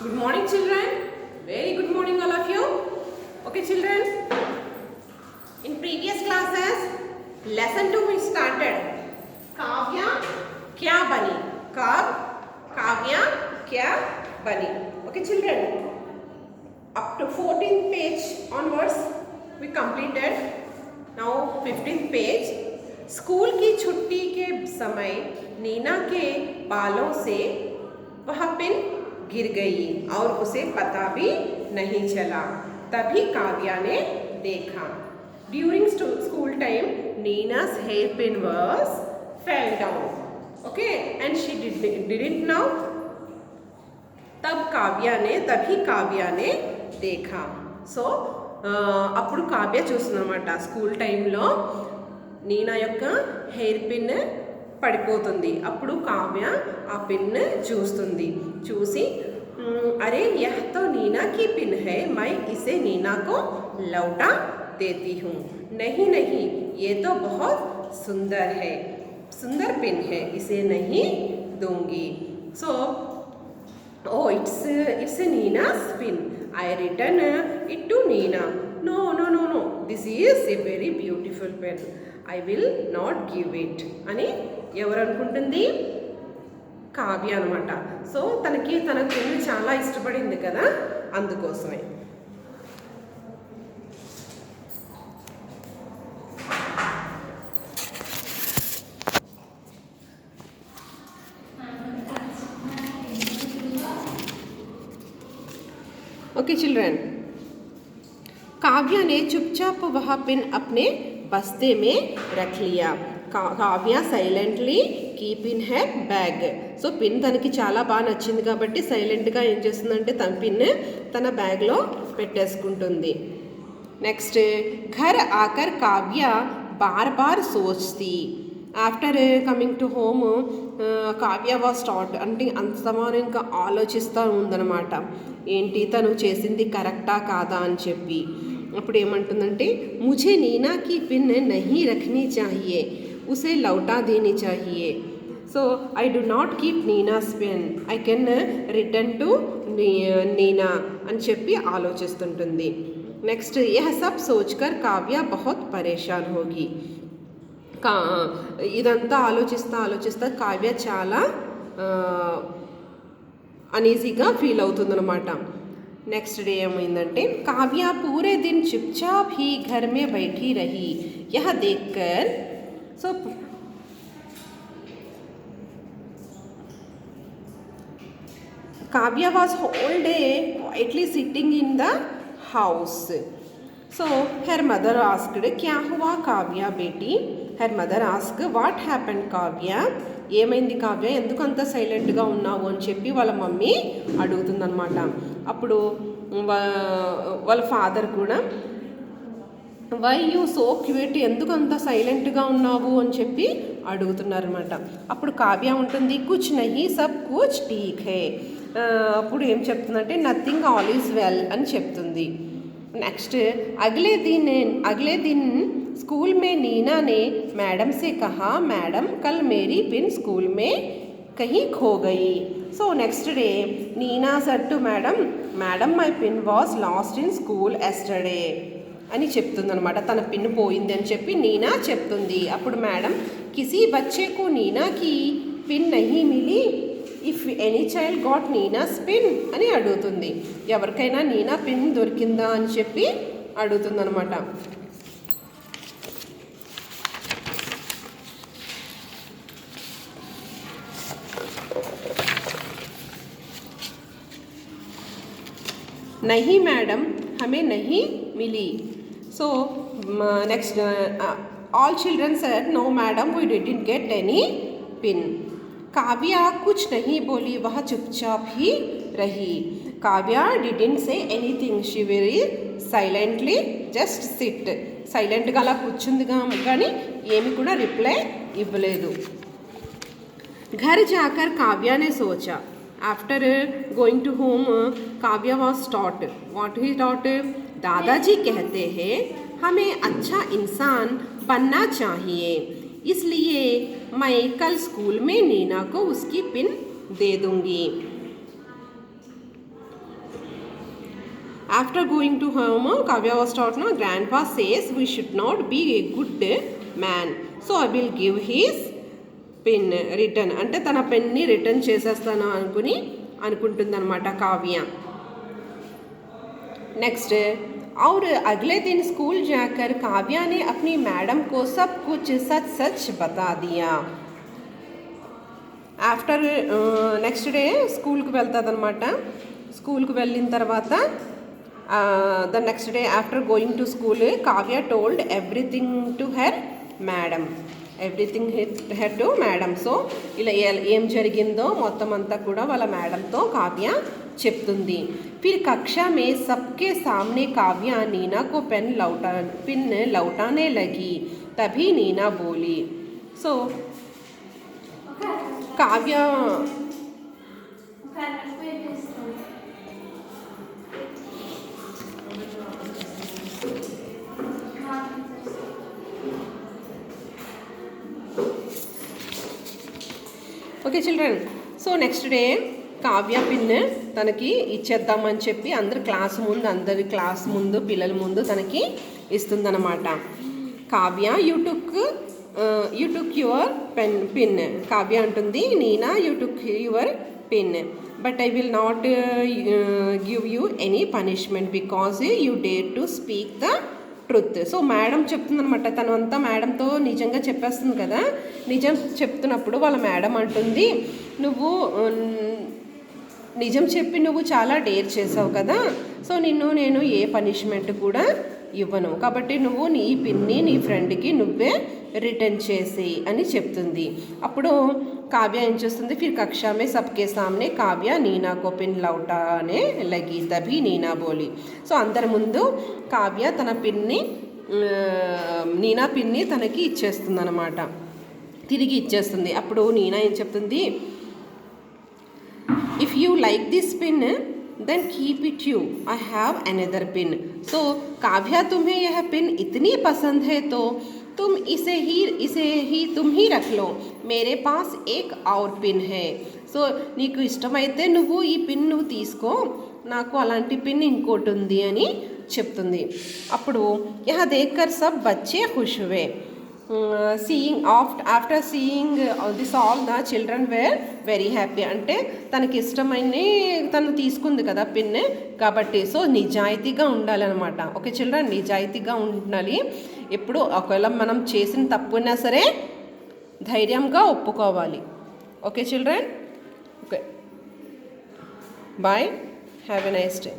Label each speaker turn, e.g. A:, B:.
A: Good morning, children. Very good morning, all of you. Okay, children. In previous classes, lesson 2 we started. Kavya kya bani? Kavya kya bani? Okay, children. Up to 14th page onwards, we completed. Now 15th page. School की छुट्टी के समय नीना के बालों से वह pin गिर गई और उसे पता भी नहीं चला। तभी काव्या ने देखा। ड्यूरिंग स्कूल टाइम नीना's hair pin was fell down. Okay, and she didn't know. तभी काव्या ने देखा. సో అప్పుడు కావ్య చూస్తుందన్నమాట. స్కూల్ టైంలో నీనా యొక్క హెయిర్ పిన్ పడిపోతుంది. అప్పుడు కావ్య ఆ పిన్ చూస్తుంది. చూసి అరే యహ్ తో नीना की पिन है, मैं इसे नीना को लौटा देती हूँ. नहीं नहीं, ये तो बहुत सुंदर है, सुंदर पिन है, इसे नहीं दूंगी. So oh, it's a Nina's pin. I return it to Nina. No, this is a very beautiful pen. I will not give it అని ఎవరు అనుకుంటుంది? కావ్య అనమాట. సో తన పెన్ను చాలా ఇష్టపడింది కదా, అందుకోసమే. ओके चिल्ड्रन, काव्या ने चुपचाप वह पिन अपने बस्ते में रख लिया. Kavya silently keep in her bag. So pin తనకి చాలా బాగా నచ్చింది కాబట్టి సైలెంట్గా ఏం చేస్తుందంటే తన పిన్ తన బ్యాగ్లో పెట్టేసుకుంటుంది. నెక్స్ట్, ఘర్ ఆకర్ కావ్య బార్ బార్ సోచ్తి. After coming to home Kavya was start అంటే అంతమానం ఇంకా ఆలోచిస్తూ ఉందన్నమాట. ఏంటి తను చేసింది కరెక్టా కాదా అని చెప్పి. అప్పుడు ఏమంటుందంటే, ముझे नीना की पिन नहीं रखनी चाहिए, उसे लौटा देनी चाहिए. So I do not keep Nina's pin, I can return to Nina అని చెప్పి ఆలోచిస్తుంటుంది. నెక్స్ట్, యహ్ సబ్ సోచ్కర్ కావ్య బహుత్ పరేషాన్ హోగి. ఇదంతా ఆలోచిస్తా కావ్య చాలా అనీజీగా ఫీల్ అవుతుందన్నమాట. నెక్స్ట్ డే ఏమైందంటే, కావ్య పూరే దిన్ चुपचाप ही घर में बैठी रही. यह देखकर so Kavya was whole day quietly sitting in the house. So her mother asked, क्या हुआ काव्या बेटी? Her mother asked, what happened Kavya? ఏమైంది కావ్య, ఎందుకు అంత సైలెంట్గా ఉన్నావు అని చెప్పి వాళ్ళ మమ్మీ అడుగుతుందన్నమాట. అప్పుడు వాళ్ళ ఫాదర్ కూడా వై యూ సో క్యూట్, ఎందుకు అంత సైలెంట్గా ఉన్నావు అని చెప్పి అడుగుతున్నారనమాట. అప్పుడు కావ్య ఉంటుంది, కుచ్ నహీ సబ్ కుచ్ ఠీక్ హై. అప్పుడు ఏం చెప్తుందంటే, నథింగ్ ఆల్ ఈజ్ వెల్ అని చెప్తుంది. నెక్స్ట్, అగలే దిన్ स्कूल में नीना ने मैडम से कहा, मैडम कल मेरी पिन स्कूल में कहीं खो गई. So next day Nina said to madam my pin was lost in school yesterday అని చెప్తుందన్నమాట. తన పిన్ పోయింది అని చెప్పి నీనా చెప్తుంది. అప్పుడు మేడం, కిసీ బచ్చేకు నీనా కి పిన్ నహీ మిలి, if any child got Nina's pin అని అడుగుతుంది. ఎవరికైనా నీనా పిన్ దొరికిందా అని చెప్పి అడుగుతుందన్నమాట. नहीं मैडम, हमें नहीं मिली. So next, all children said, no madam, we didn't get any pin. Kavya कुछ नहीं बोली, वह चुपचाप ही रही. Kavya didn't say anything, she very silently just sit. సైలెంట్గా అలా కూర్చుందిగా కానీ ఏమి కూడా రిప్లై ఇవ్వలేదు. घर जाकर काव्या ने सोचा. After going to home, Kavya was taught. What he taught? दादाजी कहते हैं हमें अच्छा इंसान बनना चाहिए, इसलिए मैं कल स्कूल में नीना को उसकी पिन दे दूँगी. After going to home, Kavya was taught, no, grandpa says we should not be a good man, so I will give his pen return. అంటే తన పెన్ని రిటర్న్ చేసేస్తాను అనుకుంటుందన్నమాట కావ్య. नेक्स्ट, और अगले दिन स्कूल जाकर काव्या ने अपनी मैडम को सब कुछ सच सच बता दिया. ఆఫ్టర్ నెక్స్ట్ డే స్కూల్కి వెళ్తుంది అనమాట. స్కూల్కి వెళ్ళిన తర్వాత the next day after going to school Kavya told everything to her madam. Everything her to madam. So ఇలా ఏం జరిగిందో మొత్తం అంతా కూడా వాళ్ళ మేడంతో కావ్య చెప్తుంది. ఫిర్ కక్షా మే సబ్కే సామ్నే కావ్య नीना को पेन लौटाने लगी. तभी नीना बोली. So Kavya okay children. So next day Kavya pin తనకి ఇచ్చేద్దామని చెప్పి అందరి క్లాస్ ముందు పిల్లల ముందు తనకి ఇస్తుందన్నమాట. Kavya you took your pin. Kavya అంటుంది, Nina you took your pin, but I will not give you any punishment because you dare to speak the truth. So madam చెప్తుందనమాట. తను అంతా మేడంతో నిజంగా చెప్పేస్తుంది కదా. నిజం చెప్తున్నప్పుడు వాళ్ళ మేడం అంటుంది, నువ్వు నిజం చెప్పి నువ్వు చాలా డేర్ చేసావు కదా, సో నేను ఏ పనిష్మెంట్ కూడా ఇవ్వను, కాబట్టి నువ్వు నీ పిన్ని నీ ఫ్రెండ్కి నువ్వే రిటర్న్ చేసి అని చెప్తుంది. అప్పుడు కావ్య ఏం చేస్తుంది, ఫిర్ కక్షా మే సబ్కే సామ్నే కావ్య నీనా కో పిన్ లౌటానే లగి. తభీ నీనా బోలి. సో అందరి ముందు కావ్య తన పిన్ని నీనా పిన్ని తనకి ఇచ్చేస్తుంది అనమాట, తిరిగి ఇచ్చేస్తుంది. అప్పుడు నీనా ఏం చెప్తుంది, if you like this pin then keep it you, I have another pin. So Kavya तुम्हें यह पिन इतनी पसंद है तो तुम इसे ही तुम ही रख लो, मेरे पास एक और पिन है. సో నీకు ఇష్టమైతే నువ్వు ఈ పిన్ నువ్వు తీసుకో, నాకు అలాంటి పిన్ ఇంకోటి ఉంది అని చెప్తుంది. అప్పుడు యహ దేఖ్కర్ సబ్ బచ్చే ఖుష్ హువే. After seeing this all the children were very happy. అంటే తనకి ఇష్టమైన తను తీసుకుంది కదా పిన్, కాబట్టి సో నిజాయితీగా ఉండాలన్నమాట. ఓకే చిల్డ్రన్, నిజాయితీగా ఉండాలి. ఎప్పుడు ఒకవేళ మనం చేసిన తప్పున్నా సరే ధైర్యంగా ఒప్పుకోవాలి. Okay children, okay boy, have a nice day.